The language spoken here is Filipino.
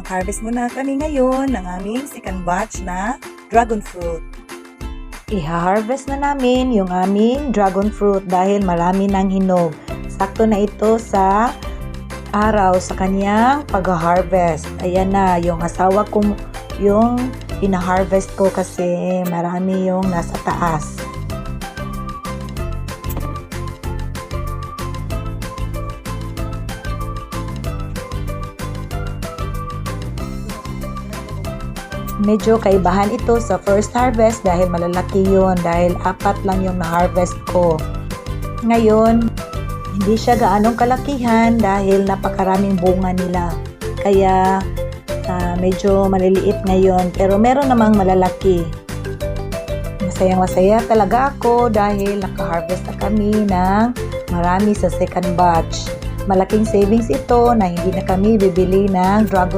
Mag-harvest muna kami ngayon ng aming second batch na dragon fruit. I-harvest na namin yung aming dragon fruit dahil marami ng hinog. Sakto na ito sa araw sa kanyang pag-harvest. Ayan na, yung asawa ko yung ina-harvest ko kasi marami yung nasa taas. Medyo kaibahan ito sa first harvest dahil malalaki yun dahil 4 lang yung na-harvest ko. Ngayon, hindi siya gaanong kalakihan dahil napakaraming bunga nila. Kaya medyo maliliit ngayon pero meron namang malalaki. Masayang-masaya talaga ako dahil naka-harvest na kami ng marami sa second batch. Malaking savings ito na hindi na kami bibili ng dragon